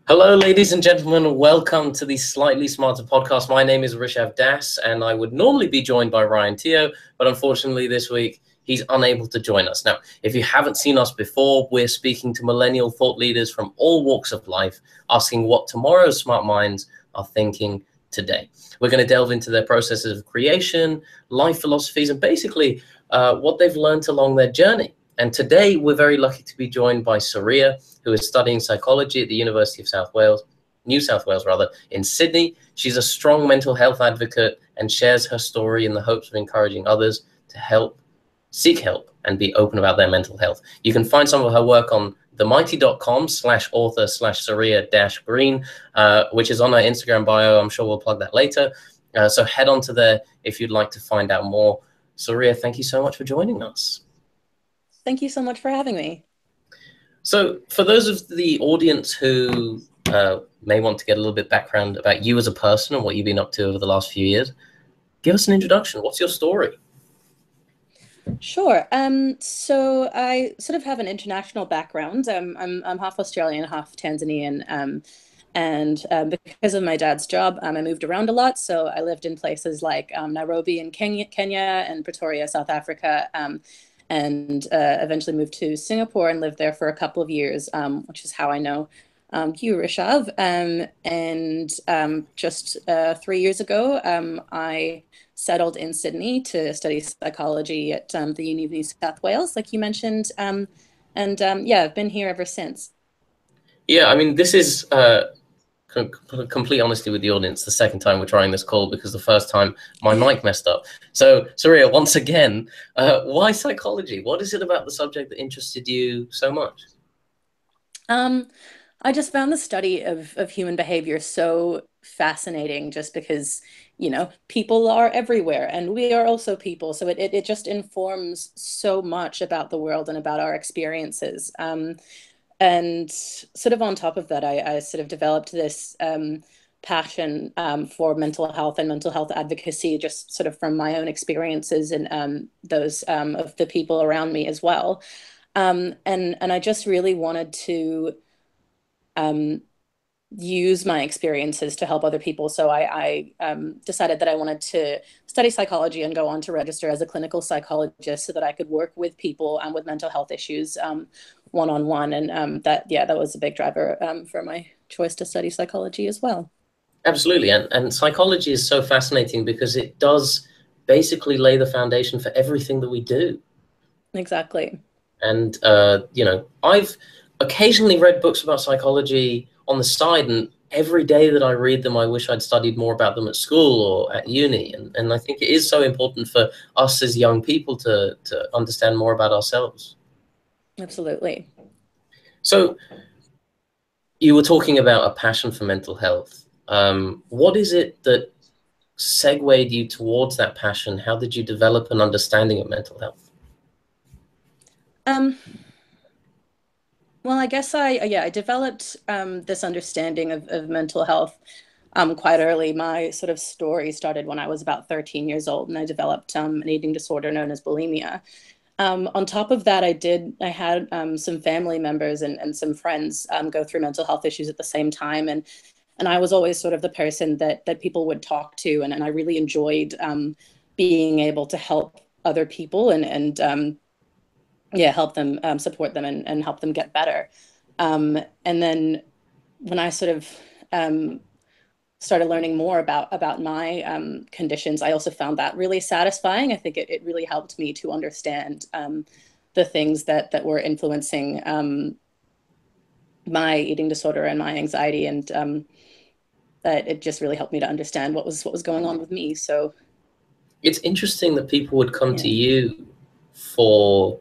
Hello, ladies and gentlemen. Welcome to the Slightly Smarter podcast. My name is Rishav Das, and I would normally be joined by Ryan Teo, but unfortunately this week he's unable to join us. Now, if you haven't seen us before, we're speaking to millennial thought leaders from all walks of life, asking what tomorrow's smart minds are thinking today. We're going to delve into their processes of creation, life philosophies, and basically what they've learned along their journey. And today we're very lucky to be joined by Saria, who is studying psychology at the University of New South Wales rather, in Sydney. She's a strong mental health advocate and shares her story in the hopes of encouraging others to seek help and be open about their mental health. You can find some of her work on themighty.com/author/Saria-Green, which is on her Instagram bio. I'm sure we'll plug that later. So head on to there if you'd like to find out more. Saria, thank you so much for joining us. Thank you so much for having me. So for those of the audience who may want to get a little bit background about you as a person and what you've been up to over the last few years, give us an introduction. What's your story? Sure. So I sort of have an international background. I'm half Australian, half Tanzanian. And because of my dad's job, I moved around a lot. So I lived in places like Nairobi in Kenya and Pretoria, South Africa. And eventually moved to Singapore and lived there for a couple of years, which is how I know you, Rishav. And just 3 years ago, I settled in Sydney to study psychology at the Uni of New South Wales, like you mentioned. Yeah, I've been here ever since. Yeah, I mean, this is complete honesty with the audience, the second time we're trying this call because the first time my mic messed up. So, Saria, once again, why psychology? What is it about the subject that interested you so much? I just found the study of human behavior so fascinating just because, people are everywhere and we are also people. So it just informs so much about the world and about our experiences. And sort of on top of that, I sort of developed this passion for mental health and mental health advocacy, just sort of from my own experiences and those of the people around me as well. And I just really wanted to um, use my experiences to help other people. So I decided that I wanted to study psychology and go on to register as a clinical psychologist so that I could work with people with mental health issues one-on-one. And that was a big driver for my choice to study psychology as well. Absolutely. And psychology is so fascinating because it does basically lay the foundation for everything that we do. Exactly. And, I've occasionally read books about psychology on the side, and every day that I read them, I wish I'd studied more about them at school or at uni. And I think it is so important for us as young people to understand more about ourselves. Absolutely. So you were talking about a passion for mental health. What is it that segued you towards that passion? How did you develop an understanding of mental health? Um, well, I guess I developed this understanding of mental health quite early. My sort of story started when I was about 13 years old, and I developed an eating disorder known as bulimia. On top of that, I had some family members and some friends go through mental health issues at the same time, and I was always sort of the person that people would talk to, and I really enjoyed being able to help other people and yeah, help them, support them, and help them get better. And then when I sort of started learning more about my conditions, I also found that really satisfying. I think it really helped me to understand the things that were influencing my eating disorder and my anxiety, and that it just really helped me to understand what was going on with me. So It's interesting that people would come to yeah. you for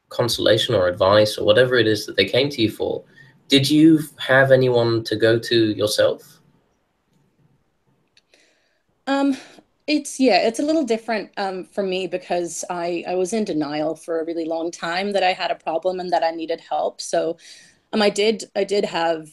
consolation or advice or whatever it is that they came to you for. Did you have anyone to go to yourself? Um, it's a little different for me because I was in denial for a really long time that I had a problem and that I needed help. So I did have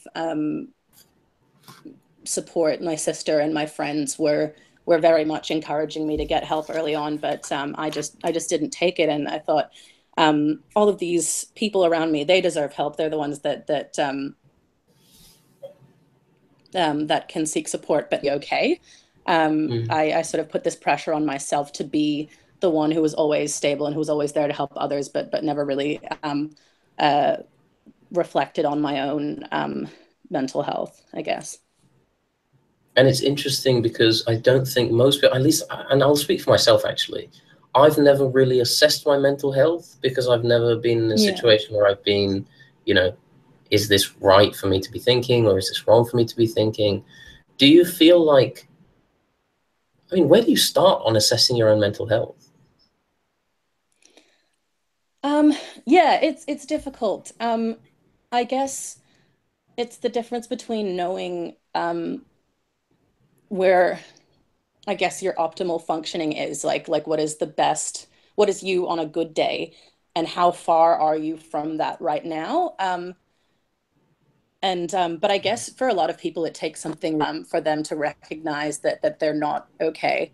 support. My sister and my friends were very much encouraging me to get help early on, but I just didn't take it, and I thought all of these people around me, they deserve help. They're the ones that that can seek support but be okay. Mm. I sort of put this pressure on myself to be the one who was always stable and who was always there to help others, but never really uh, reflected on my own mental health, I guess. And it's interesting because I don't think most people, at least, and I'll speak for myself actually, I've never really assessed my mental health because I've never been in a Yeah. situation where I've been, you know, is this right for me to be thinking or is this wrong for me to be thinking? Do you feel like, I mean, where do you start on assessing your own mental health? Um, yeah, it's difficult. I guess it's the difference between knowing where I guess your optimal functioning is like what is the best, what is you on a good day, and how far are you from that right now? And but I guess for a lot of people, it takes something for them to recognize that they're not okay.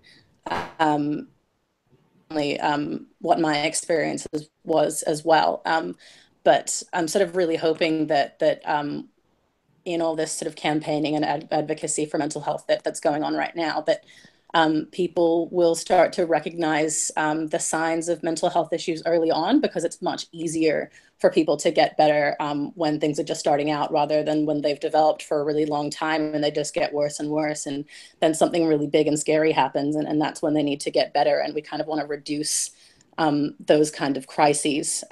Um, what my experience was as well. But I'm sort of really hoping that in all this sort of campaigning and advocacy for mental health that's going on right now, that people will start to recognize the signs of mental health issues early on, because it's much easier for people to get better when things are just starting out, rather than when they've developed for a really long time and they just get worse and worse. And then something really big and scary happens, and that's when they need to get better. And we kind of want to reduce those kind of crises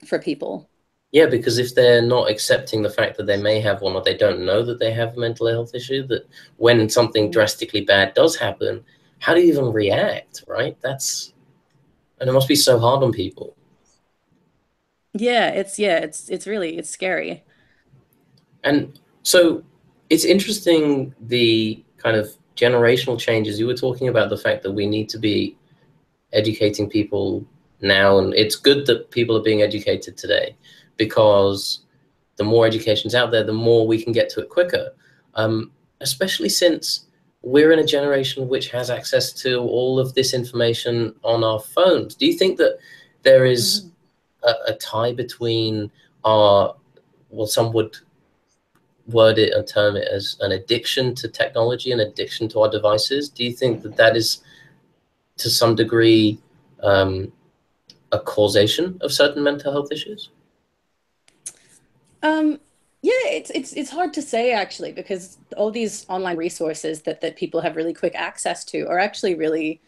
for people. Yeah, because if they're not accepting the fact that they may have one or they don't know that they have a mental health issue, that when something Mm. drastically bad does happen, how do you even react, right? And it must be so hard on people. Yeah, it's really it's scary. And so it's interesting the kind of generational changes. You were talking about the fact that we need to be educating people now, and it's good that people are being educated today because the more education's out there, the more we can get to it quicker. Especially since we're in a generation which has access to all of this information on our phones. Do you think that there is Mhm. a tie between our, well, some would word it and term it as an addiction to technology, an addiction to our devices? Do you think that that is to some degree um, a causation of certain mental health issues? Um, yeah, it's hard to say actually, because all these online resources that people have really quick access to are actually really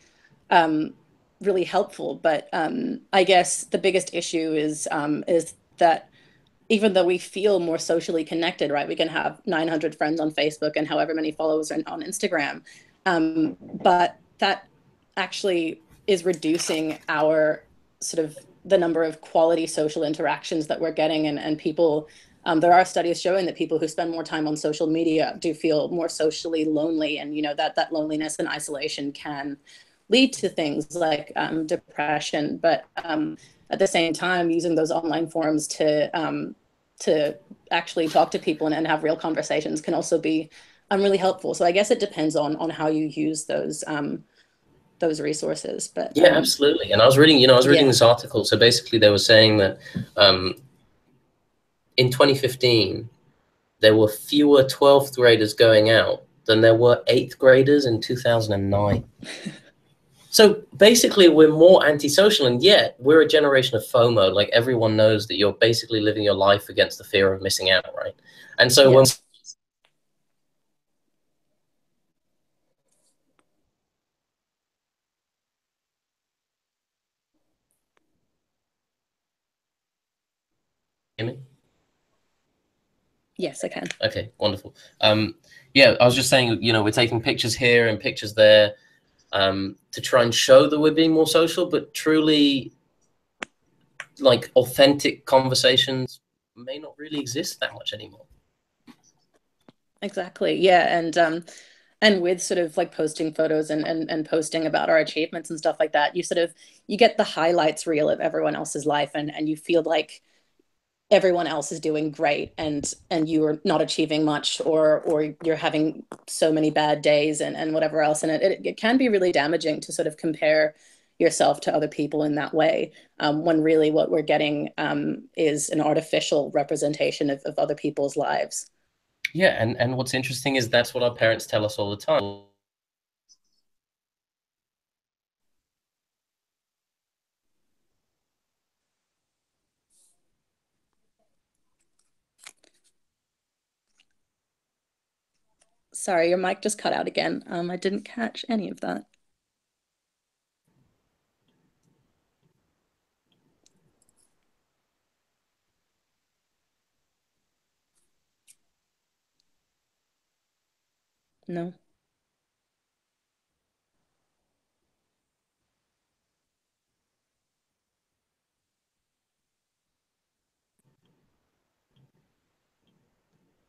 um, really helpful. But I guess the biggest issue is that even though we feel more socially connected, right? We can have 900 friends on Facebook and however many followers on Instagram, but that actually is reducing our sort of the number of quality social interactions that we're getting. And people, there are studies showing that people who spend more time on social media do feel more socially lonely, and you know that loneliness and isolation can lead to things like depression. But at the same time, using those online forums to actually talk to people and have real conversations can also be really helpful. So I guess it depends on how you use those resources. But Yeah, absolutely. And I was reading, I was reading yeah, this article. So basically, they were saying that um, in 2015, there were fewer 12th graders going out than there were 8th graders in 2009. So basically, we're more antisocial, and yet we're a generation of FOMO. Like everyone knows that you're basically living your life against the fear of missing out, right? And so when yeah, yes, I can. okay, wonderful. Yeah, I was just saying, we're taking pictures here and pictures there to try and show that we're being more social, but truly, like authentic conversations may not really exist that much anymore. Exactly. Yeah. And with sort of like posting photos and posting about our achievements and stuff like that, you sort of you get the highlights reel of everyone else's life, and you feel like everyone else is doing great, and you are not achieving much, or you're having so many bad days and whatever else. And it can be really damaging to sort of compare yourself to other people in that way, when really what we're getting is an artificial representation of other people's lives. Yeah, and what's interesting is that's what our parents tell us all the time. Sorry, your mic just cut out again. I didn't catch any of that. No.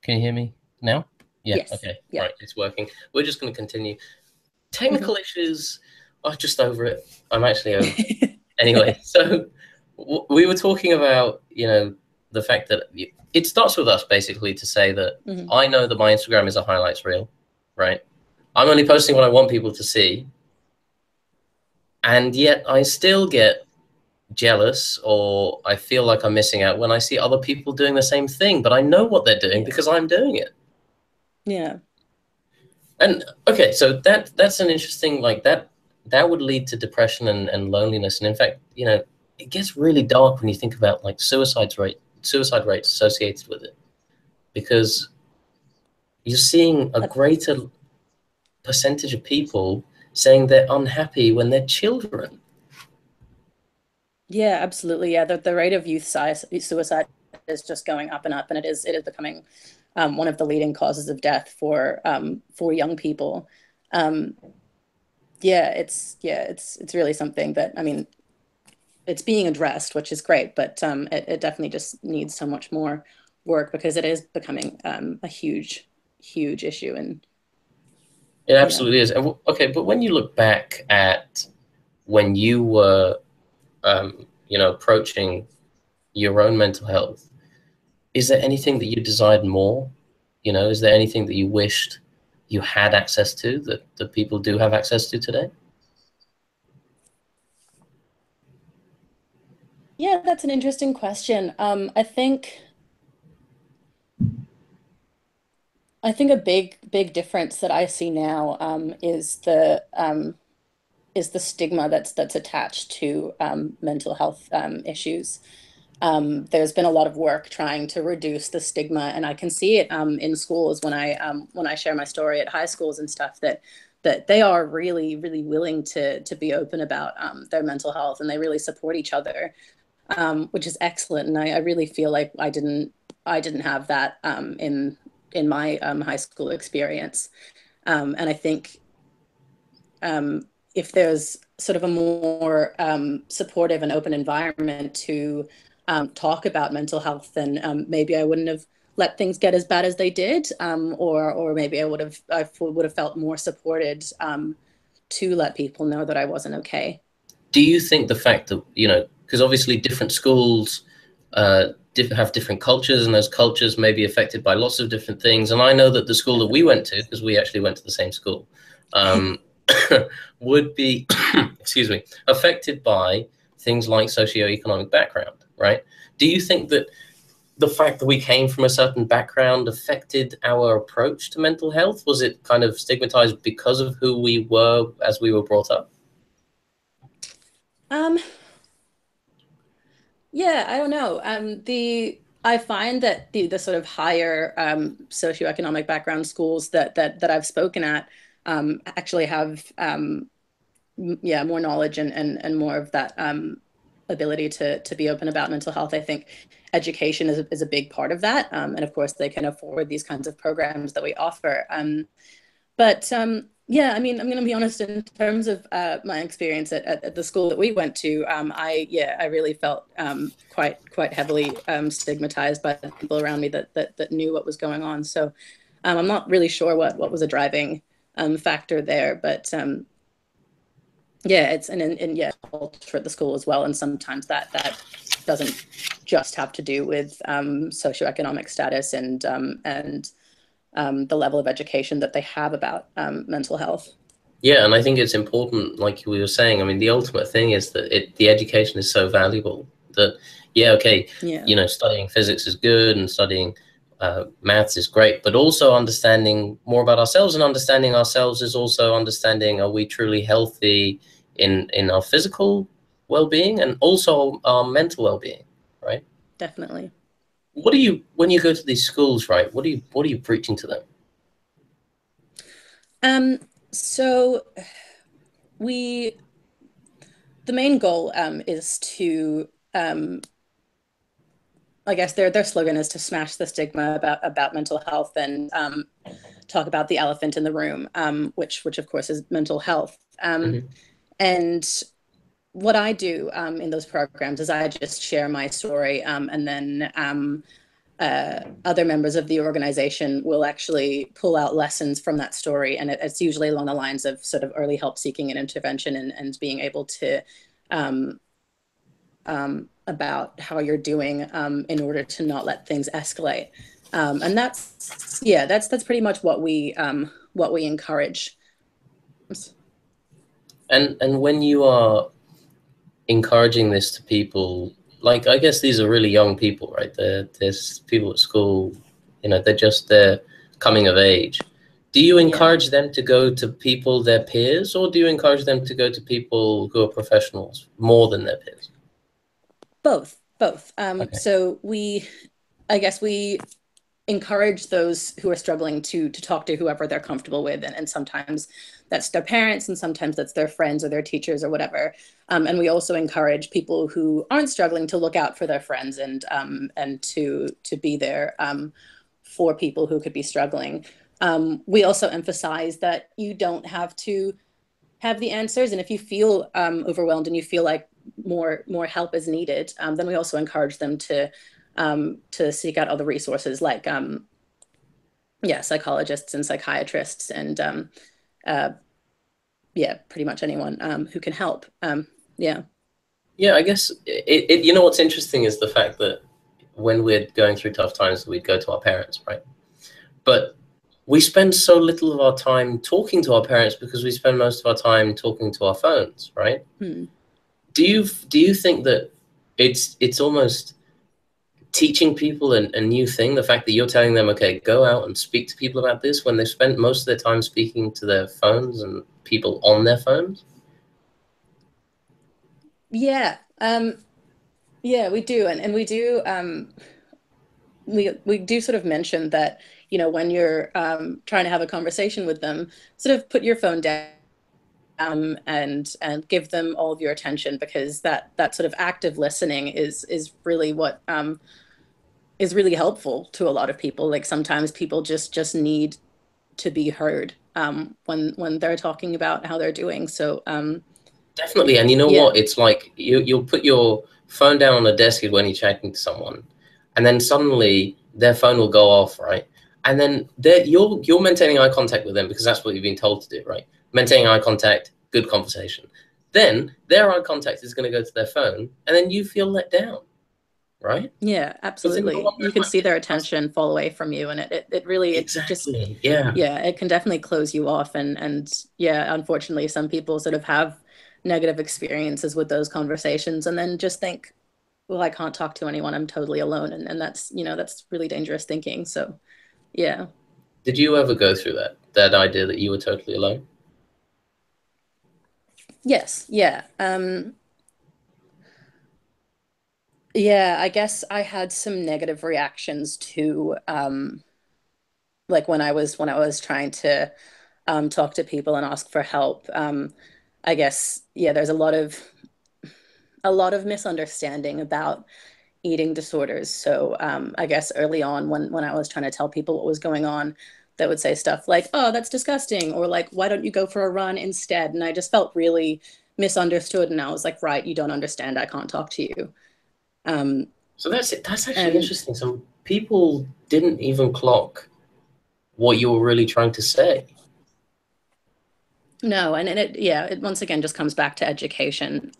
Can you hear me now? Yeah, Yes. okay, Yeah. right, it's working. We're just going to continue. Mhm. Technical issues are just over it. I'm actually over it. Anyway, so we were talking about, the fact that it starts with us basically to say that Mhm. I know that my Instagram is a highlights reel, right? I'm only posting what I want people to see, and yet I still get jealous or I feel like I'm missing out when I see other people doing the same thing, but I know what they're doing Yeah. because I'm doing it. Yeah. And okay, so that's an interesting, like, that would lead to depression and loneliness. And in fact, it gets really dark when you think about like suicide rates associated with it, because you're seeing a Uh, greater percentage of people saying they're unhappy when they're children. yeah, absolutely. Yeah, the rate of suicide is just going up and up, and it is becoming one of the leading causes of death for young people. Um, it's really something that, I mean, it's being addressed, which is great, but it definitely just needs so much more work because it is becoming a huge issue. And It yeah. absolutely is. And okay, but when you look back at when you were, approaching your own mental health, is there anything that you desired more? Is there anything that you wished you had access to that people do have access to today? Yeah, that's an interesting question. I think a big difference that I see now is the stigma that's attached to mental health issues. There's been a lot of work trying to reduce the stigma, and I can see it in schools when I share my story at high schools and stuff, that they are really really willing to be open about their mental health, and they really support each other, which is excellent. And I really feel like I didn't have that in my high school experience. And I think if there's sort of a more supportive and open environment to talk about mental health, then maybe I wouldn't have let things get as bad as they did, or maybe I would have felt more supported to let people know that I wasn't okay. Do you think the fact that, because obviously different schools have different cultures, and those cultures may be affected by lots of different things. And I know that the school that we Definitely. went to, because we actually went to the same school, um, would be, excuse me, affected by things like socioeconomic background, right? Do you think that the fact that we came from a certain background affected our approach to mental health? Was it kind of stigmatized because of who we were as we were brought up? Um, Yeah, I don't know. I find that the sort of higher socioeconomic background schools that I've spoken at actually have yeah, more knowledge and more of that ability to be open about mental health. I think education is a big part of that, and of course they can afford these kinds of programs that we offer. But yeah, I mean, I'm going to be honest. In terms of my experience at the school that we went to, I really felt quite heavily stigmatized by the people around me that knew what was going on. So I'm not really sure what was a driving factor there, but yeah, it's and yeah, culture at the school as well. And sometimes that doesn't just have to do with socioeconomic status and the level of education that they have about mental health. Yeah, and I think it's important, like we were saying. I mean, the ultimate thing is that the education is so valuable that, yeah, okay, Yeah. studying physics is good, and studying maths is great, but also understanding more about ourselves, and understanding ourselves is also understanding, are we truly healthy in our physical well-being and also our mental well-being, right? Definitely. What do you, when you go to these schools, right, what are you preaching to them? So we the main goal is to I guess their slogan is to smash the stigma about mental health and talk about the elephant in the room, which of course is mental health. Mm-hmm. And what I do in those programs is I just share my story, and then other members of the organization will actually pull out lessons from that story, and it's usually along the lines of sort of early help seeking and intervention, and being able to um, about how you're doing in order to not let things escalate. And that's pretty much what we encourage. And when you are encouraging this to people, like, I guess these are really young people, right? There's people at school, they're coming of age. Do you Yeah, encourage them to go to people, their peers, or do you encourage them to go to people who are professionals more than their peers? both. Okay. So I guess we encourage those who are struggling to talk to whoever they're comfortable with, and sometimes that's their parents, and sometimes that's their friends or their teachers or whatever. And we also encourage people who aren't struggling to look out for their friends, and to be there for people who could be struggling. We also emphasize that you don't have to have the answers, and if you feel overwhelmed and you feel like more help is needed, then we also encourage them to seek out other resources like yeah, psychologists and psychiatrists, and uh, yeah, pretty much anyone who can help. Yeah. Yeah, I guess you know what's interesting is the fact that when we're going through tough times, we'd go to our parents, right? But we spend so little of our time talking to our parents because we spend most of our time talking to our phones, right? Hmm. Do you think that it's almost teaching people a new thing, the fact that you're telling them, okay, go out and speak to people about this, when they've spent most of their time speaking to their phones and people on their phones? Yeah. Yeah, we do, and we do sort of mention that, when you're trying to have a conversation with them, sort of put your phone down, and give them all of your attention, because that sort of active listening is really what is really helpful to a lot of people. Like sometimes people just need to be heard when they're talking about how they're doing. So Definitely. And you know yeah, what? It's like you'll put your phone down on the desk when you're chatting to someone, and then suddenly their phone will go off, right? And then you're maintaining eye contact with them because that's what you've been told to do, right? Maintaining eye contact, good conversation. Then their eye contact is going to go to their phone, and then you feel let down, right? yeah, Because then no absolutely. longer You am can I see getting their the person. attention fall away from you, and it really, it just, Exactly. Yeah. yeah, it can definitely close you off. And yeah, unfortunately, some people sort of have negative experiences with those conversations, and then just think, well, I can't talk to anyone. I'm totally alone. And that's, that's really dangerous thinking. So yeah. Did you ever go through that idea that you were totally alone? Yes. Yeah. Yeah, I guess I had some negative reactions to like when I was trying to talk to people and ask for help. I guess, yeah, there's a lot of misunderstanding about eating disorders. So I guess early on, when I was trying to tell people what was going on, they would say stuff like, "Oh, that's disgusting," or like, "Why don't you go for a run instead?" And I just felt really misunderstood, and I was like, "Right, you don't understand. I can't talk to you." Um, So that's it. That's actually and interesting. So people didn't even clock what you were really trying to say. No, and it yeah, it once again just comes back to education.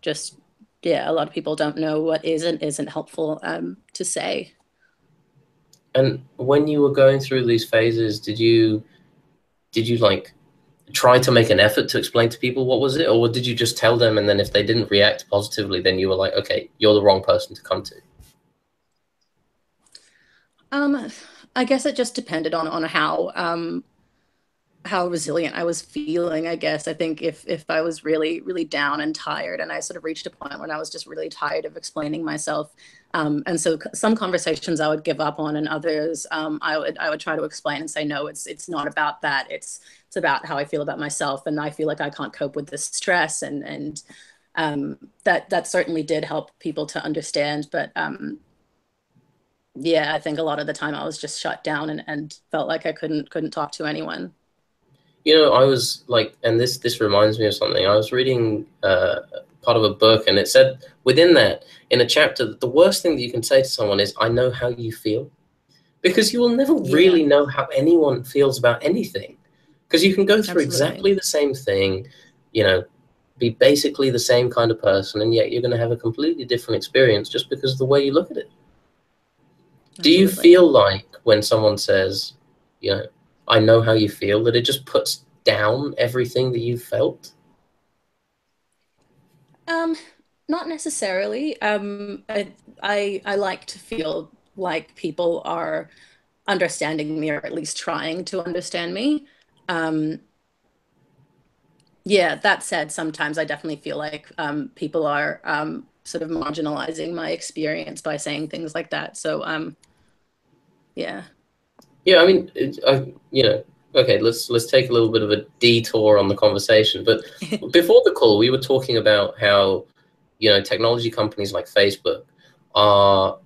Just yeah, a lot of people don't know what is and isn't helpful to say. And when you were going through these phases, did you like try to make an effort to explain to people what was it, or did you just tell them and then if they didn't react positively, then you were like, okay, you're the wrong person to come to? Um, I guess it just depended on how resilient I was feeling, I guess. I think if I was really, really down and tired, and I sort of reached a point when I was just really tired of explaining myself. And so some conversations I would give up on, and others I would try to explain and say, no, it's not about that. It's about how I feel about myself, and I feel like I can't cope with this stress, and that certainly did help people to understand. But yeah, I think a lot of the time I was just shut down and felt like I couldn't talk to anyone. You know, I was like, and this reminds me of something. I was reading part of a book, and it said within that, in a chapter, that the worst thing that you can say to someone is, "I know how you feel," because you will never Yeah, really know how anyone feels about anything, because you can go through absolutely. exactly the same thing, you know, be basically the same kind of person, and yet you're going to have a completely different experience just because of the way you look at it. Do you Absolutely. feel like when someone says, you know, I know how you feel, that it just puts down everything that you felt? Um, Not necessarily. I like to feel like people are understanding me, or at least trying to understand me. Um, yeah, that said, sometimes I definitely feel like people are sort of marginalizing my experience by saying things like that. So yeah. Yeah, I mean, you know, okay, let's take a little bit of a detour on the conversation. But before the call, we were talking about how, you know, technology companies like Facebook are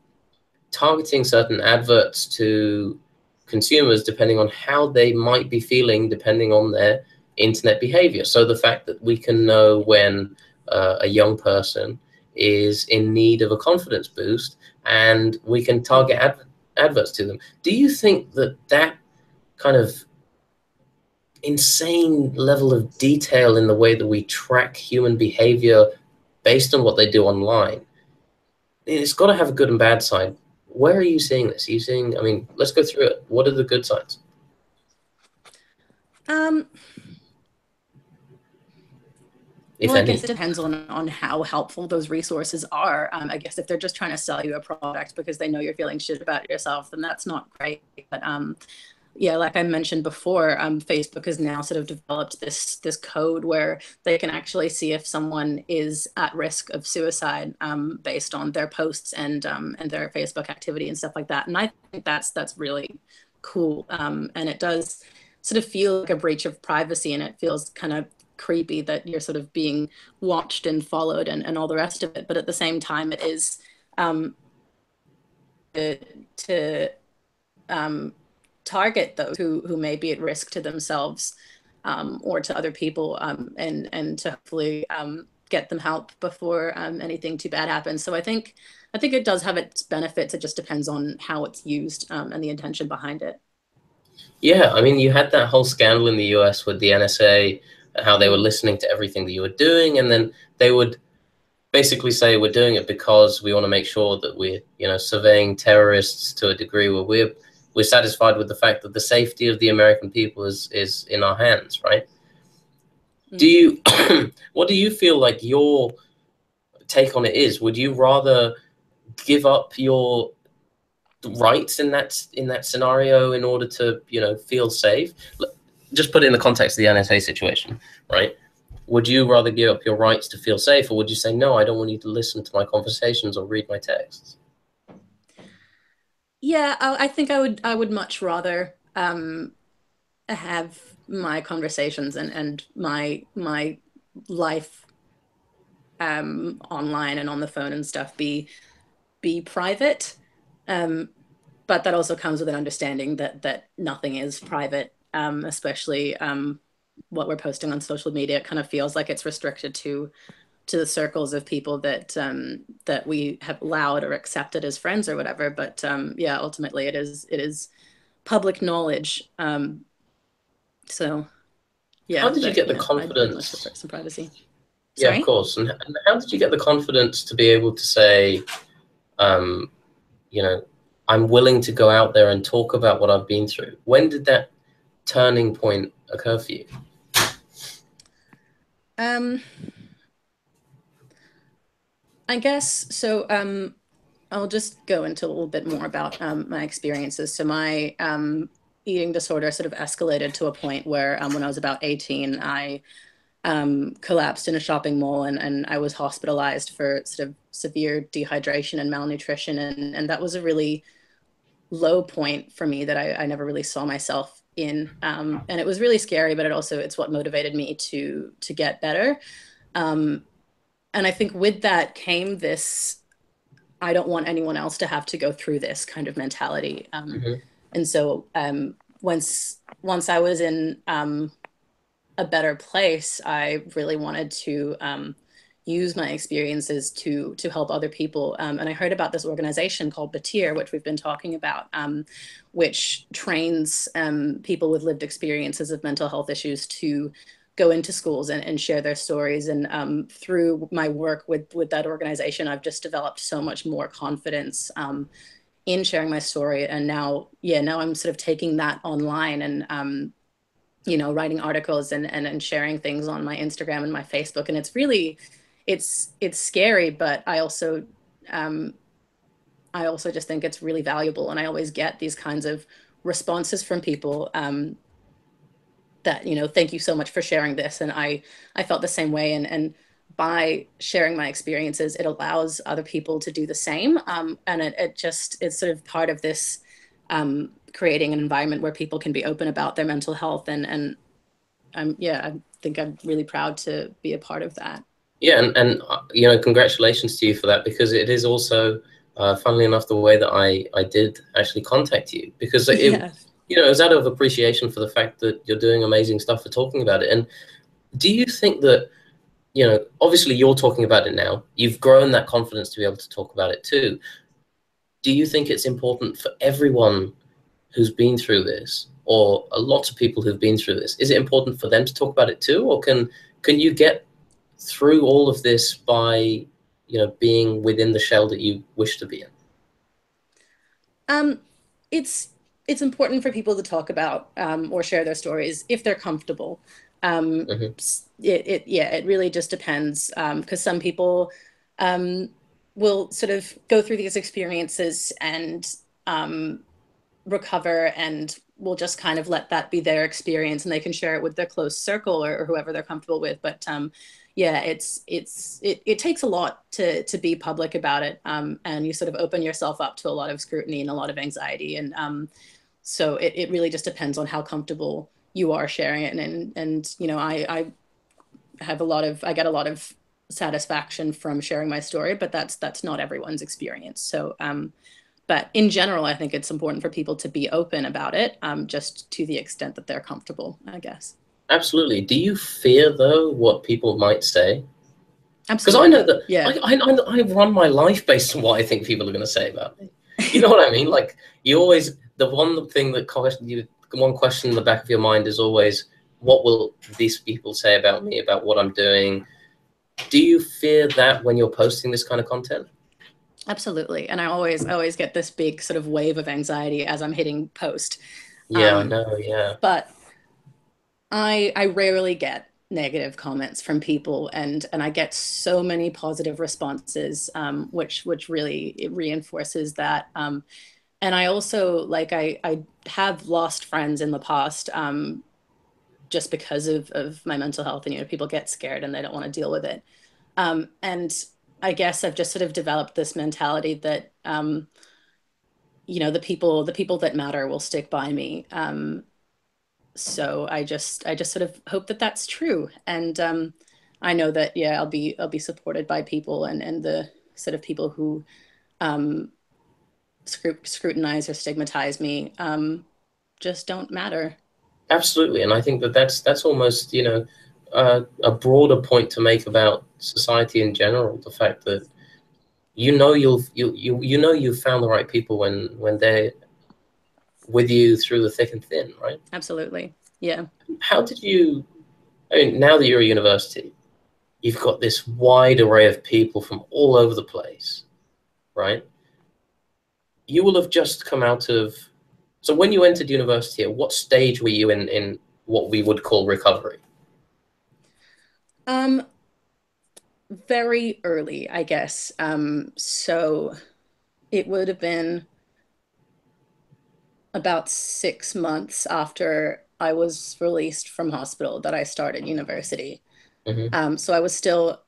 targeting certain adverts to consumers depending on how they might be feeling, depending on their internet behavior. So the fact that we can know when a young person is in need of a confidence boost, and we can target adverts to them. Do you think that that kind of insane level of detail in the way that we track human behavior based on what they do online, it's got to have a good and bad side? Where are you seeing this? Are you seeing, I mean, let's go through it. What are the good sides, Um, if well, I guess any? it depends on how helpful those resources are. I guess if they're just trying to sell you a product because they know you're feeling shit about yourself, then that's not great. But yeah, like I mentioned before, Facebook has now sort of developed this code where they can actually see if someone is at risk of suicide based on their posts and their Facebook activity and stuff like that. And I think that's really cool. And it does sort of feel like a breach of privacy, and it feels kind of creepy that you're sort of being watched and followed and all the rest of it. But at the same time, it is um, to um, target those who may be at risk to themselves or to other people, and to hopefully get them help before anything too bad happens. So I think it does have its benefits. It just depends on how it's used and the intention behind it. Yeah, I mean, you had that whole scandal in the US with the NSA, how they were Mm. listening to everything that you were doing, and then they would basically say we're doing it because we want to make sure that we're, you know, surveying terrorists to a degree where we're satisfied with the fact that the safety of the American people is in our hands, right? Do Mm. you what do you feel like your take on it is? Would you rather give up your rights in that scenario in order to, you know, feel safe? Just put it in the context of the NSA situation, right? Would you rather give up your rights to feel safe, or would you say, no, I don't want you to listen to my conversations or read my texts? Yeah, I think I would much rather have my conversations and my life online and on the phone and stuff be private. Um, but that also comes with an understanding that nothing is private, especially what we're posting on social media. It kind of feels like it's restricted to the circles of people that we have allowed or accepted as friends or whatever. But yeah, ultimately it is public knowledge. So How yeah, did you that get the I'd much prefer confidence? some privacy. Yeah, of Sorry. course. And how did you get the confidence to be able to say, um, you know, I'm willing to go out there and talk about what I've been through? When did that turning point occur for you? Um, I guess so. I'll just go into a little bit more about my experiences. So my eating disorder sort of escalated to a point where when I was about 18, I collapsed in a shopping mall, and I was hospitalized for sort of severe dehydration and malnutrition. And that was a really low point for me that I never really saw myself in. And it was really scary, but it's what motivated me to get better. Um, and I think with that came this, I don't want anyone else to have to go through this kind of mentality. Hmm. And so once I was in a better place, I really wanted to use my experiences to help other people. And I heard about this organization called Batir, which we've been talking about, which trains people with lived experiences of mental health issues to go into schools and share their stories. And through my work with that organization, I've just developed so much more confidence in sharing my story. And now, yeah, now I'm sort of taking that online and writing articles and sharing things on my Instagram and my Facebook. And it's really, it's scary, but um, I also just think it's really valuable. And I always get these kinds of responses from people that, thank you so much for sharing this. And I felt the same way. And by sharing my experiences, it allows other people to do the same. And it's sort of part of this creating an environment where people can be open about their mental health. And I think I'm really proud to be a part of that. Yeah, and congratulations to you for that, because it is also, funnily enough, the way that I did actually contact you, because Yeah. it was out of appreciation for the fact that you're doing amazing stuff for talking about it. And do you think that, obviously you're talking about it now, you've grown that confidence to be able to talk about it too. Do you think it's important for everyone who's been through this, or a lot of people who've been through this? Is it important for them to talk about it too, or can you get through all of this by, being within the shell that you wish to be in? Um, it's it's important for people to talk about or share their stories if they're comfortable. Um, Hmm. it really just depends because some people um, will sort of go through these experiences and um, recover and will just kind of let that be their experience and they can share it with their close circle or whoever they're comfortable with. But yeah, it takes a lot to be public about it, and you sort of open yourself up to a lot of scrutiny and a lot of anxiety. And so it really just depends on how comfortable you are sharing it. And I get a lot of satisfaction from sharing my story, but that's not everyone's experience. So but in general, I think it's important for people to be open about it, just to the extent that they're comfortable, I guess. Absolutely. Do you fear, though, what people might say? Because I know Absolutely. that Yeah. I run my life based on what I think people are going to say about me. You know what I mean? Like, you always, the one thing that one question in the back of your mind is always, what will these people say about me, about what I'm doing? Do you fear that when you're posting this kind of content? Absolutely. And I always get this big sort of wave of anxiety as I'm hitting post. Yeah, I Um, know. Yeah, but I rarely get negative comments from people, and I get so many positive responses, which really it reinforces that. And I also like I have lost friends in the past, just because of my mental health, and people get scared and they don't want to deal with it. And I guess I've just sort of developed this mentality that the people that matter will stick by me. So I just sort of hope that that's true. And I know that, yeah, I'll be supported by people, and the sort of people who um, scrutinize or stigmatize me just don't matter. absolutely. And I think that that's almost, a broader point to make about society in general. The fact that you've found the right people when they're with you through the thick and thin, right? Absolutely. Yeah. How did you? I mean, now that you're at university, you've got this wide array of people from all over the place, right? You will have just come out of. So when you entered university, at what stage were you in what we would call recovery? Very early, I guess. So it would have been about 6 months after I was released from hospital that I started university. Hmm. So I was still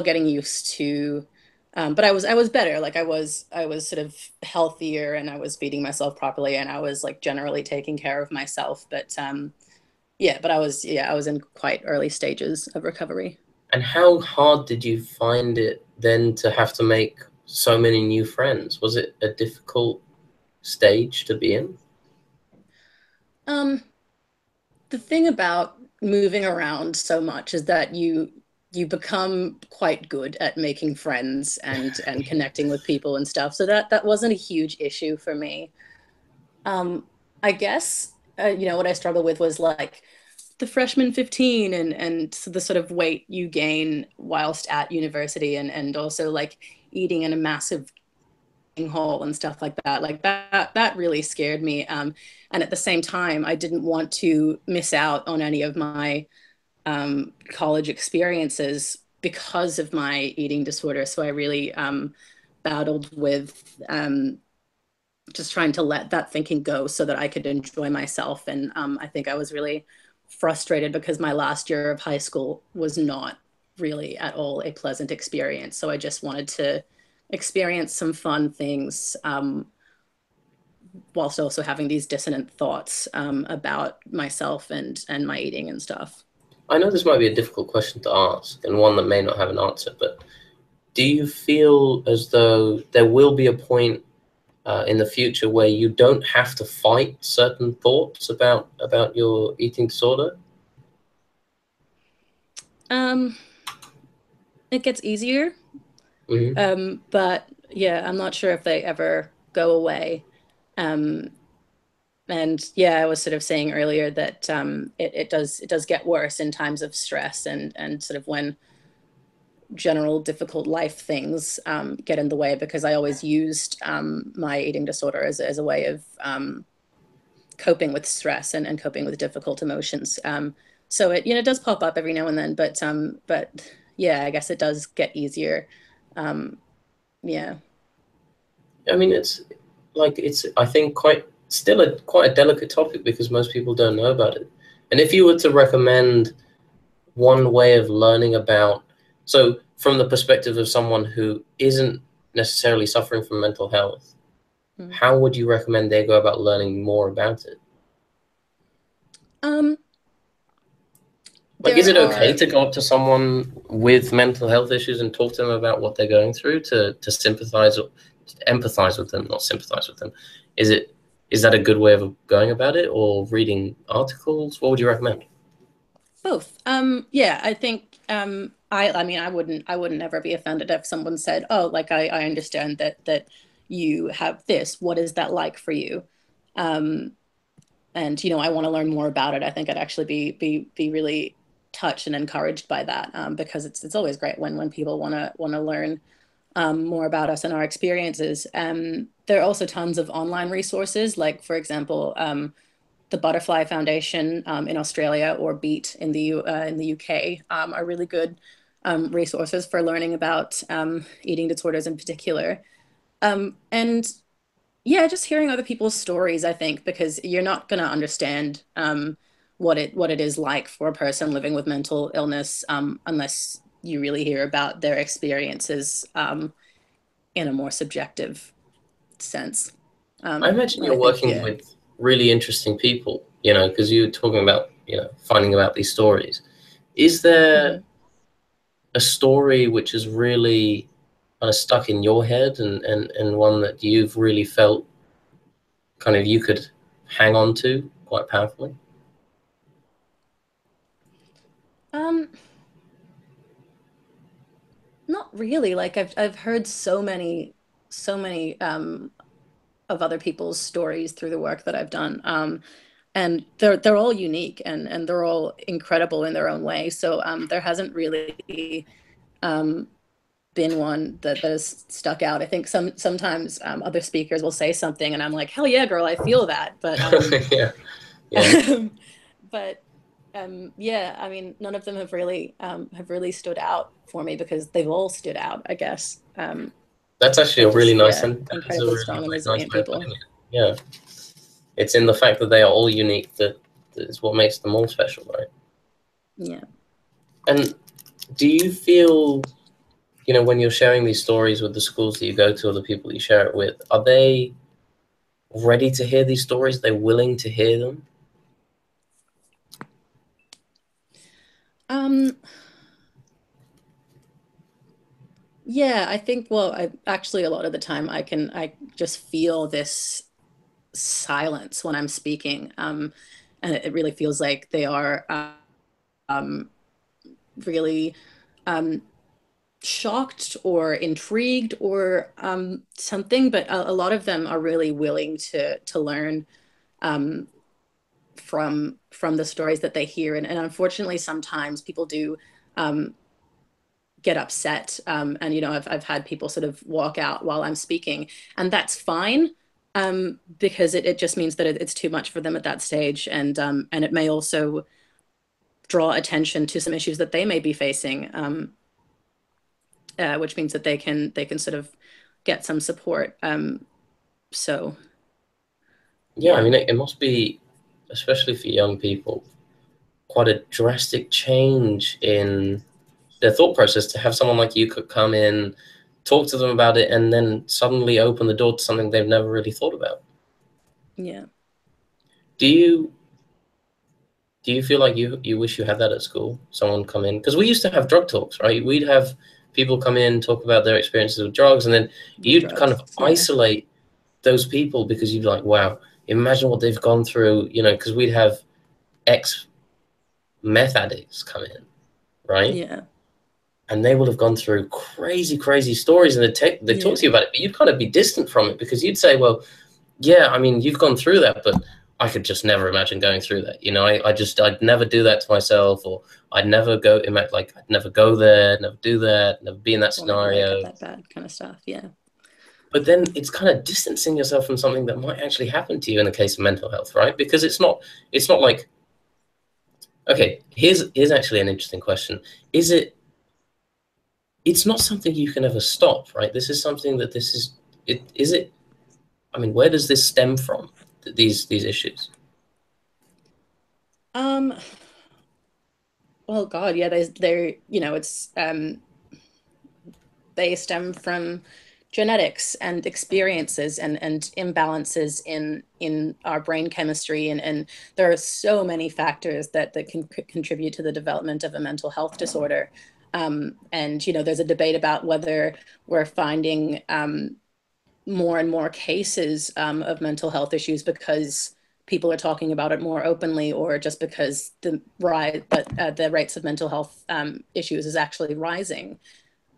getting used to, but I was better. Like I was sort of healthier, and I was feeding myself properly, and I was like generally taking care of myself. But yeah, but I was in quite early stages of recovery. And how hard did you find it then to have to make so many new friends? Was it a difficult stage to be in? Um, the thing about moving around so much is that you become quite good at making friends and connecting with people and stuff. So that wasn't a huge issue for me. Um, I guess what I struggled with was like the freshman 15 and so the sort of weight you gain whilst at university and also like eating in a massive hole and stuff like that. Like that really scared me. And at the same time, I didn't want to miss out on any of my college experiences because of my eating disorder. So I really battled with just trying to let that thinking go so that I could enjoy myself. And I think I was really frustrated because my last year of high school was not really at all a pleasant experience. So I just wanted to experience some fun things, whilst also having these dissonant thoughts about myself and my eating and stuff. I know this might be a difficult question to ask and one that may not have an answer, but do you feel as though there will be a point in the future where you don't have to fight certain thoughts about your eating disorder? Um, it gets easier, Hmm. but yeah, I'm not sure if they ever go away. Um, and yeah, I was sort of saying earlier that it does get worse in times of stress and sort of when general difficult life things get in the way, because I always used my eating disorder as a way of coping with stress and coping with difficult emotions. So it does pop up every now and then, but yeah, I guess it does get easier. Um, yeah. I mean, it's I think quite a delicate topic because most people don't know about it. And if you were to recommend one way of learning about, so from the perspective of someone who isn't necessarily suffering from mental health, Mm. how would you recommend they go about learning more about it? Um, Like, is there it okay are to go up to someone with mental health issues and talk to them about what they're going through to sympathize or to empathize with them, not sympathize with them? Is it is that a good way of going about it, or reading articles? What would you recommend? both. Yeah, I think I mean I wouldn't ever be offended if someone said, "Oh, like I understand that you have this. What is that like for you?" Um, and I want to learn more about it. I think I'd actually be really touched and encouraged by that, because it's always great when people want to learn more about us and our experiences. There are also tons of online resources, like for example, the Butterfly Foundation in Australia or Beat in the UK are really good resources for learning about eating disorders in particular. And yeah, just hearing other people's stories, I think, because you're not going to understand what it is like for a person living with mental illness, unless you really hear about their experiences in a more subjective sense. I imagine And I you're think, working yeah. with really interesting people, because you're talking about, finding about these stories. Is there Mhm. a story which is really kind of stuck in your head and one that you've really felt kind of you could hang on to quite powerfully? Um, Not really. Like I've heard so many of other people's stories through the work that I've done. And they're all unique and they're all incredible in their own way. So there hasn't really um, been one that has stuck out. I think sometimes other speakers will say something and I'm like, hell yeah, girl, I feel that. But Yeah, yeah. but yeah, I mean, none of them have really stood out for me because they've all stood out, I guess. That's actually They're a really just, nice, yeah, and that's a incredibly really, strong and really nice resilient way of people. putting it. Yeah, it's in the fact that they are all unique that is what makes them all special, right? Yeah. And do you feel, when you're sharing these stories with the schools that you go to or the people you share it with, are they ready to hear these stories? Are they willing to hear them? Um, yeah, I think, well, I actually a lot of the time I just feel this silence when I'm speaking. And it really feels like they are um really um shocked or intrigued or something, but a lot of them are really willing to learn um, from the stories that they hear. And unfortunately, sometimes people do get upset. And I've had people sort of walk out while I'm speaking, and that's fine. Because it just means that it's too much for them at that stage, and it may also draw attention to some issues that they may be facing. Which means that they can sort of get some support. So Yeah, I yeah, mean, it must be, especially for young people, quite a drastic change in their thought process to have someone like you could come in, talk to them about it, and then suddenly open the door to something they've never really thought about. yeah. Do you do you feel like you wish you had that at school? Someone come in, because we used to have drug talks, right? We'd have people come in, talk about their experiences with drugs, and then With you'd kind drugs, of yeah, isolate those people because you'd be like, wow, imagine what they've gone through, because we'd have ex meth addicts come in, right? yeah, And they will have gone through crazy, crazy stories, and they talk to yeah. you about it, but you'd kind of be distant from it because you'd say, well, yeah, I mean, you've gone through that, but I could just never imagine going through that. I'd never do that to myself, or I'd never I'd never go there, never do that, never be in that Will never let it get scenario. that bad, kind of stuff. Yeah. But then it's kind of distancing yourself from something that might actually happen to you in the case of mental health, right? Because it's not like, okay, here's actually an interesting question. Is it it's not something you can ever stop, right? This is something that this is it, I mean, where does this stem from? These issues? Um. Well, God, yeah. They're it's they stem from genetics and experiences and imbalances in our brain chemistry, and there are so many factors that can contribute to the development of a mental health disorder. And there's a debate about whether we're finding more and more cases of mental health issues because people are talking about it more openly, or just because the rates of mental health issues is actually rising.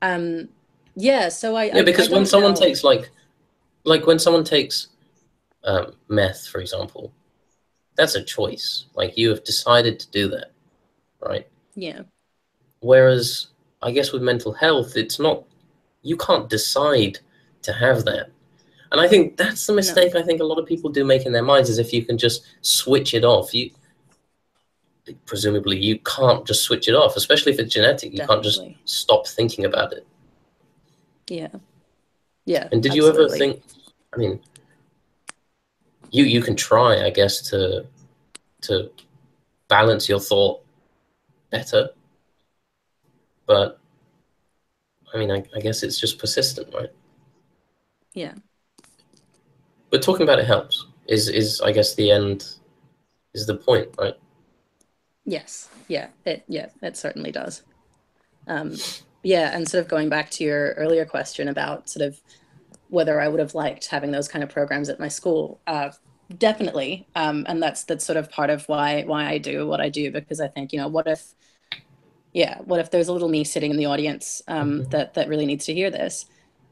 um yeah, so Yeah, I because when don't someone know. takes when someone takes meth, for example, that's a choice. Like, you have decided to do that, right? Yeah. Whereas I guess with mental health, it's not, you can't decide to have that. And I think that's the No, mistake I think a lot of people do make in their minds, is if you can just switch it off. Presumably you can't just switch it off, especially if it's genetic. You can't just definitely. stop thinking about it. Yeah. Yeah, And did you ever absolutely. think, I mean, you can try, I guess, to balance your thought better, but I mean, I guess it's just persistent, right? Yeah. But talking about it helps. Is I guess the end is the point, right? Yes. It certainly does. um yeah, and sort of going back to your earlier question about sort of whether I would have liked having those kind of programs at my school. Definitely. And that's sort of part of why I do what I do, because I think, what if there's a little me sitting in the audience Mhm. that really needs to hear this?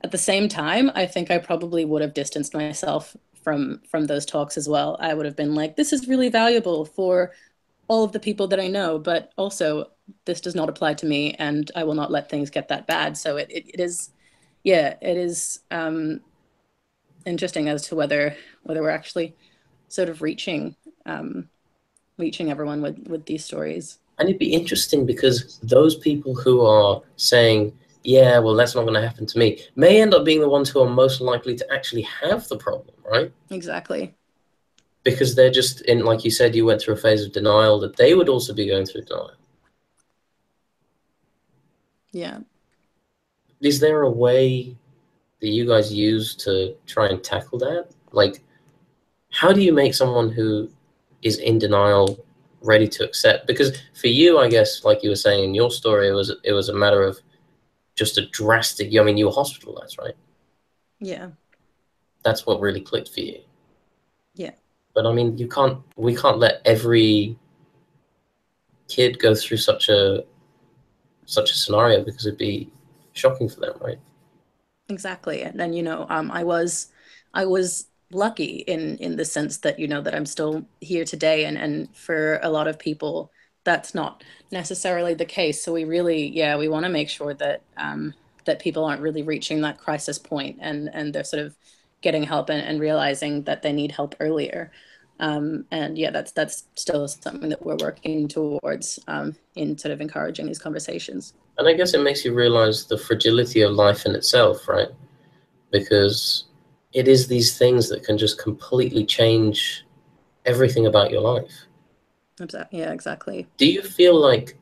At the same time, I think I probably would have distanced myself from those talks as well. I would have been like, this is really valuable for all of the people that I know, but also this does not apply to me, and I will not let things get that bad. So it is, yeah, it is interesting as to whether we're actually sort of um, reaching everyone with these stories. And it'd be interesting because those people who are saying Yeah, well, that's not going to happen to me. May end up being the ones who are most likely to actually have the problem, right? Exactly. Because they're just in, like you said, you went through a phase of denial that they would also be going through denial. Yeah. Is there a way that you guys use to try and tackle that? Like, how do you make someone who is in denial ready to accept? Because for you, I guess, like you were saying in your story, it was a matter of just a drastic. I mean, you were hospitalized, right? Yeah. That's what really clicked for you. Yeah. But I mean, we can't let every kid go through such a scenario because it'd be shocking for them, right? Exactly. And then, I was lucky in the sense that, that I'm still here today. And for a lot of people, that's not necessarily the case. So we really, yeah, we want to make sure that that people aren't really reaching that crisis point and they're sort of getting help and realizing that they need help earlier. And yeah, that's still something that we're working towards in sort of encouraging these conversations. And I guess it makes you realize the fragility of life in itself, right? Because it is these things that can just completely change everything about your life. Yeah, exactly. Do you feel like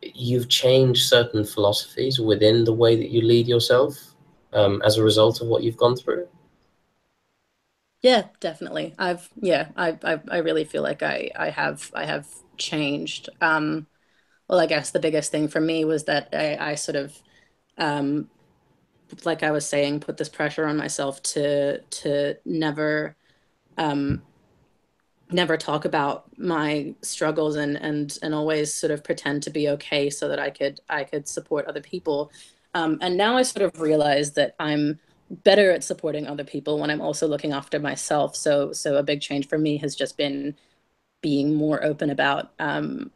you've changed certain philosophies within the way that you lead yourself as a result of what you've gone through? Yeah, definitely. I really feel like I have changed. Well, I guess the biggest thing for me was that I sort of, um, like I was saying, put this pressure on myself to um, never talk about my struggles and always sort of pretend to be okay so that I could support other people. And now I sort of realize that I'm better at supporting other people when I'm also looking after myself. So a big change for me has just been being more open about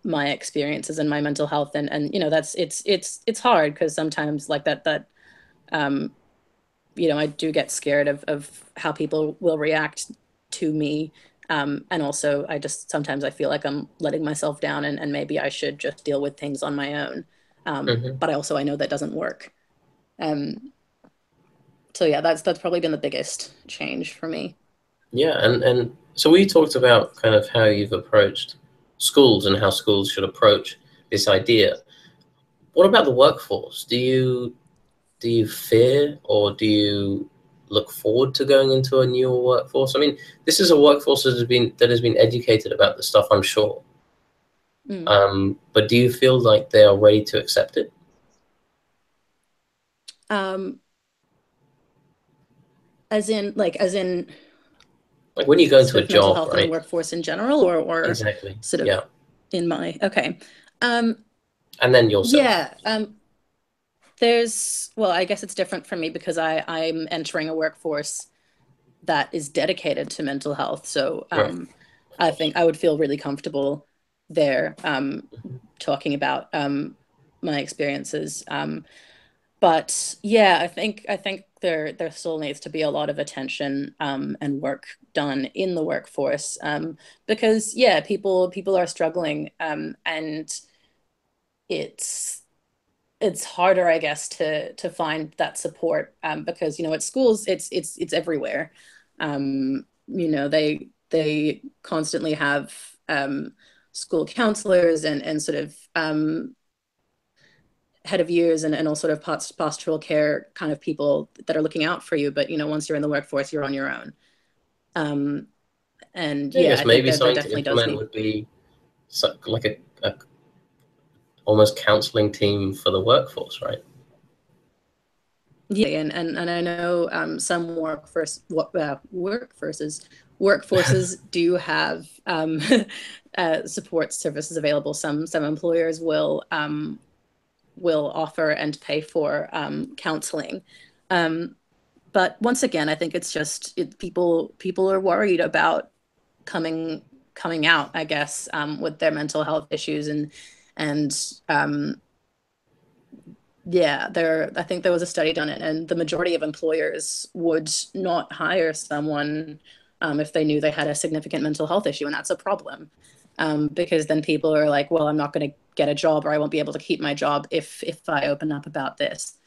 my experiences and my mental health. And that's it's hard because sometimes like that um, I do get scared of how people will react to me. And also, I just sometimes I feel like I'm letting myself down, and maybe I should just deal with things on my own. Hmm. But I know that doesn't work. Um, so yeah, that's probably been the biggest change for me. Yeah, and so we talked about kind of how you've approached schools and how schools should approach this idea. What about the workforce? Do you fear or do you look forward to going into a newer workforce? I mean, this is a workforce that has been educated about this stuff, I'm sure. Mm. But do you feel like they are ready to accept it? Um, as in Like when you go into sort a of mental job, health in the right? workforce in general, or Exactly. sort of Yeah. in my okay. Um, And then yourself. yeah. There's well, I guess it's different for me because I'm entering a workforce that is dedicated to mental health. So Right. I think I would feel really comfortable there talking about my experiences. But yeah, I think there still needs to be a lot of attention and work done in the workforce because yeah, people are struggling and it's it's harder, I guess, to find that support because at schools it's everywhere. They constantly have school counselors and sort of head of years and all sort of pastoral care kind of people that are looking out for you. But once you're in the workforce, you're on your own. Um, and Yeah, I yeah, guess I think maybe there something to definitely does implement need. would be like a almost counseling team for the workforce, right? Yeah, and I know some workforces do have support services available. Some employers will offer and pay for counseling. Um, but once again, I think it's just people are worried about coming coming out, I guess, with their mental health issues and yeah, I think there was a study done it, and the majority of employers would not hire someone if they knew they had a significant mental health issue, and that's a problem. Because then people are like, well, I'm not going to get a job, or I won't be able to keep my job if I open up about this.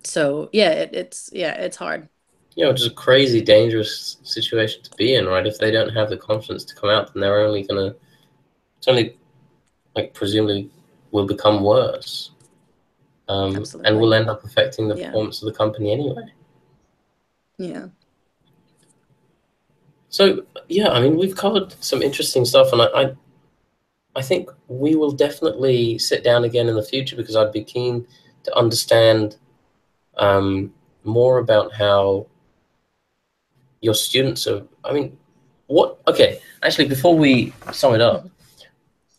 So yeah, it's hard. Which is a crazy dangerous situation to be in, right? If they don't have the confidence to come out, then they're only gonna, it's only like presumably will become worse, and Absolutely. will end up affecting the Yeah. performance of the company anyway. Yeah. So yeah, I mean, we've covered some interesting stuff, and I think we will definitely sit down again in the future, because I'd be keen to understand more about how your students are. I mean, okay, actually, before we sum it up, Mhm.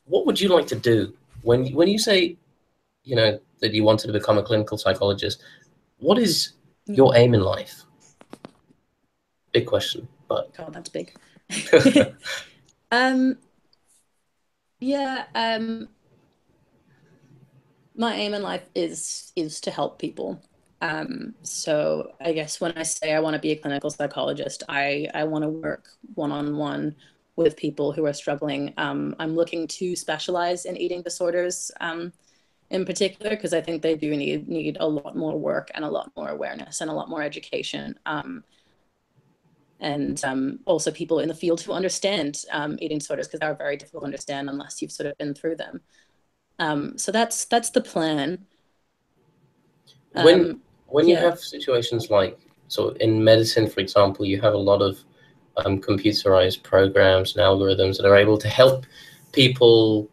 what would you like to do when you say, that you wanted to become a clinical psychologist? What is Yeah. your aim in life? Big question, but God, that's big. Um, yeah, my aim in life is to help people. So I guess when I say I want to be a clinical psychologist, I want to work one-on-one with people who are struggling. I'm looking to specialize in eating disorders, in particular, because I think they do need a lot more work and a lot more awareness and a lot more education. And also people in the field who understand eating disorders, because they are very difficult to understand unless you've sort of been through them. So that's the plan. when Um, when you yeah. have situations like, so in medicine, for example, you have a lot of computerized programs and algorithms that are able to help people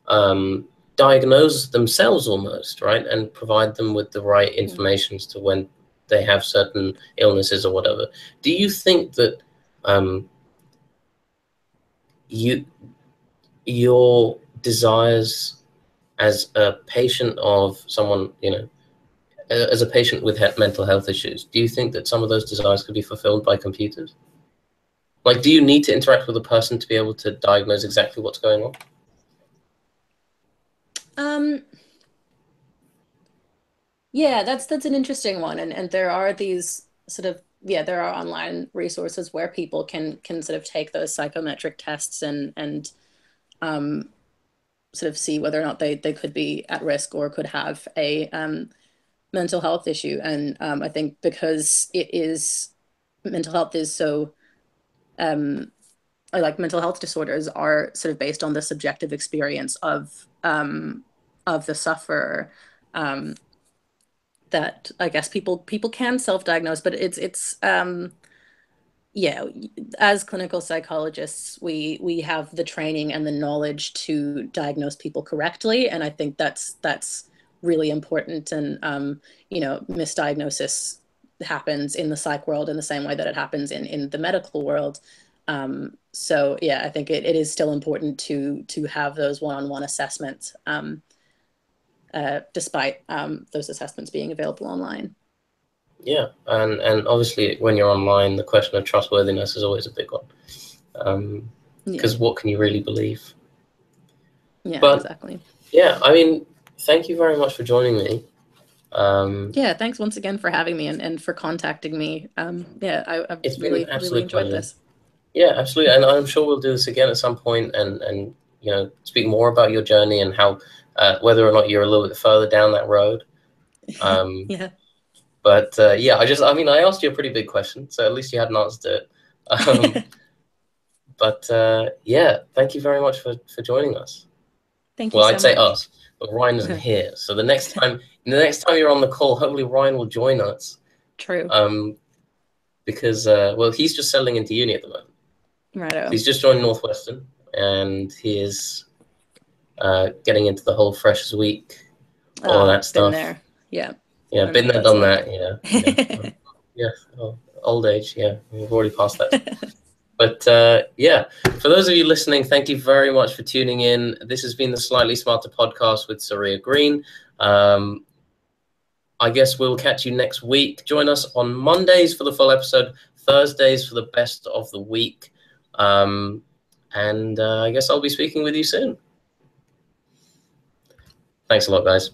um, diagnose themselves almost, right, and provide them with the right information as to when they have certain illnesses or whatever. Do you think that um, you your desires as a patient of someone, as a patient with mental health issues, do you think that some of those desires could be fulfilled by computers? Like, do you need to interact with a person to be able to diagnose exactly what's going on? Um, yeah, that's an interesting one. And there are these sort of, yeah, there are online resources where people can sort of take those psychometric tests and um sort of see whether or not they could be at risk or could have a mental health issue. And I think because it is mental health is so like mental health disorders are sort of based on the subjective experience of the sufferer, um, that I guess people can self-diagnose, but it's yeah, as clinical psychologists, we have the training and the knowledge to diagnose people correctly, and I think that's really important. And misdiagnosis happens in the psych world in the same way that it happens in the medical world. So yeah, I think it is still important to have those one-on-one assessments, despite those assessments being available online. Yeah, and obviously when you're online, the question of trustworthiness is always a big one. Yeah, Because what can you really believe? yeah, But exactly. yeah, I mean, thank you very much for joining me. Yeah, thanks once again for having me and for contacting me. Yeah, I've it's been an really absolute enjoyed pleasure. this. Yeah, absolutely, and I'm sure we'll do this again at some point, and speak more about your journey and how, whether or not you're a little bit further down that road. Um, Yeah. but yeah, I mean, I asked you a pretty big question, so at least you had an answer to it. Um, but yeah, thank you very much for joining us. Thank you Well, so I'd say much. us, but Ryan isn't here. So the next time you're on the call, hopefully Ryan will join us. True. Because well, he's just settling into uni at the moment. Righto. He's just joined Northwestern, and he is getting into the whole Freshers Week, all of Ah, that been stuff. there. Yeah, Yeah, I know been what there, that's done like. that. Yeah. Oh, old age. Yeah, we've already passed that. But yeah, for those of you listening, thank you very much for tuning in. This has been the Slightly Smarter podcast with Saria Green. I guess we'll catch you next week. Join us on Mondays for the full episode, Thursdays for the best of the week. And I guess I'll be speaking with you soon. Thanks a lot, guys.